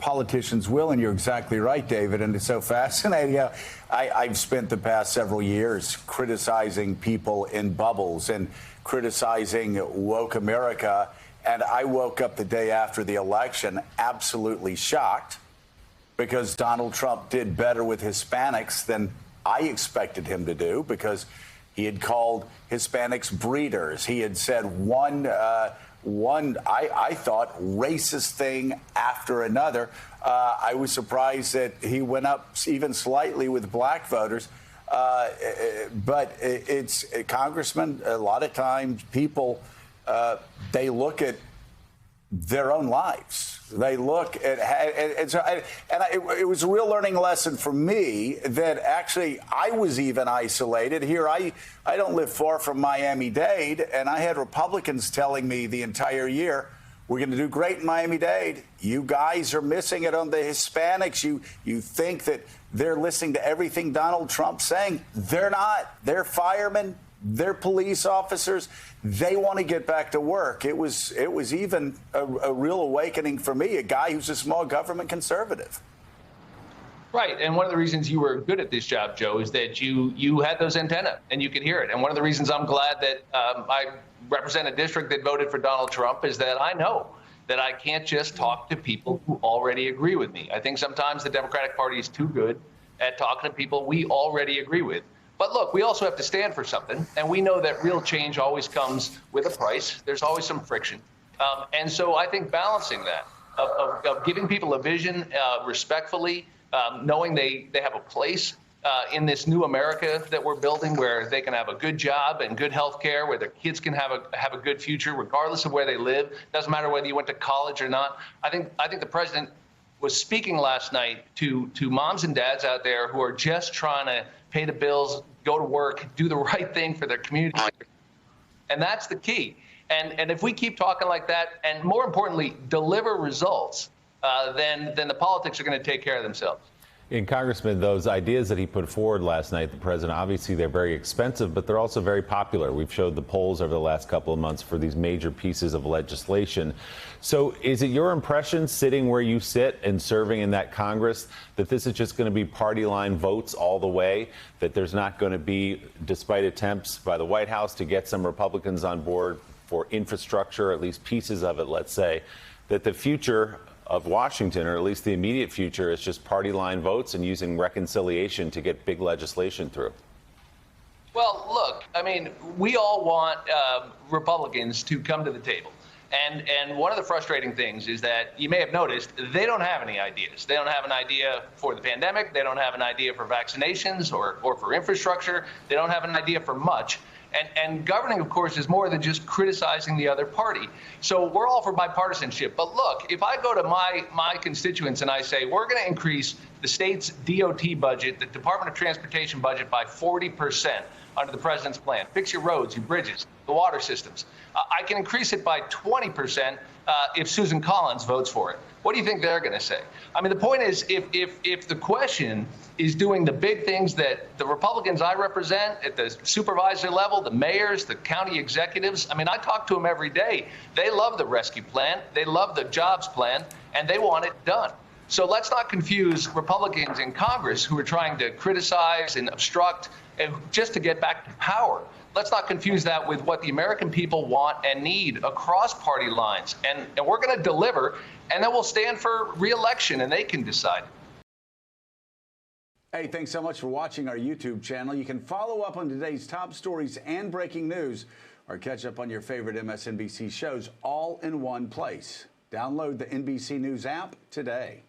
politicians will, and you're exactly right, David, and it's so fascinating. I've spent the past several years criticizing people in bubbles and criticizing woke America, and I woke up the day after the election absolutely shocked because Donald Trump did better with Hispanics than I expected him to do, because he had called Hispanics breeders. He had said one, I thought, racist thing after another. I was surprised that he went up even slightly with black voters. But it's Congressman, a lot of times people, they look at their own lives. They look at, it was a real learning lesson for me that actually I was even isolated. Here, I don't live far from Miami-Dade, and I had Republicans telling me the entire year, we're going to do great in Miami-Dade. You guys are missing it on the Hispanics. You think that they're listening to everything Donald Trump's saying. They're not. They're firemen. They're police officers. They want to get back to work. It was even a real awakening for me, a guy who's a small government conservative. Right. And one of the reasons you were good at this job, Joe, is that you had those antennae and you could hear it. And one of the reasons I'm glad that I represent a district that voted for Donald Trump is that I know that I can't just talk to people who already agree with me. I think sometimes the Democratic Party is too good at talking to people we already agree with. But look, we also have to stand for something, and we know that real change always comes with a price. There's always some friction. And so I think balancing that, of giving people a vision respectfully, knowing they have a place in this new America that we're building, where they can have a good job and good health care, where their kids can have a good future, regardless of where they live. Doesn't matter whether you went to college or not. I think the president was speaking last night to moms and dads out there who are just trying to pay the bills, go to work, do the right thing for their community. And that's the key. And if we keep talking like that, and more importantly, deliver results, then the politics are going to take care of themselves. And Congressman, those ideas that he put forward last night, the president, obviously they're very expensive, but they're also very popular. We've showed the polls over the last couple of months for these major pieces of legislation. So is it your impression, sitting where you sit and serving in that Congress, that this is just going to be party line votes all the way, that there's not going to be, despite attempts by the White House to get some Republicans on board for infrastructure, at least pieces of it, let's say, that the future of Washington, or at least the immediate future, is just party line votes and using reconciliation to get big legislation through? Well, look, I mean, we all want Republicans to come to the table. And one of the frustrating things is that you may have noticed they don't have any ideas. They don't have an idea for the pandemic. They don't have an idea for vaccinations or for infrastructure. They don't have an idea for much. And governing, of course, is more than just criticizing the other party. So we're all for bipartisanship. But look, if I go to my constituents and I say, we're going to increase the state's DOT budget, the Department of Transportation budget, by 40% under the president's plan, fix your roads, your bridges, the water systems, I can increase it by 20% if Susan Collins votes for it. What do you think they're going to say? I mean, the point is, if the question is doing the big things that the Republicans I represent at the supervisor level, the mayors, the county executives, I mean, I talk to them every day. They love the rescue plan. They love the jobs plan, and they want it done. So let's not confuse Republicans in Congress who are trying to criticize and obstruct just to get back to power. Let's not confuse that with what the American people want and need across party lines. And we're going to deliver, and then we'll stand for re-election, and they can decide. Hey, thanks so much for watching our YouTube channel. You can follow up on today's top stories and breaking news, or catch up on your favorite MSNBC shows all in one place. Download the NBC News app today.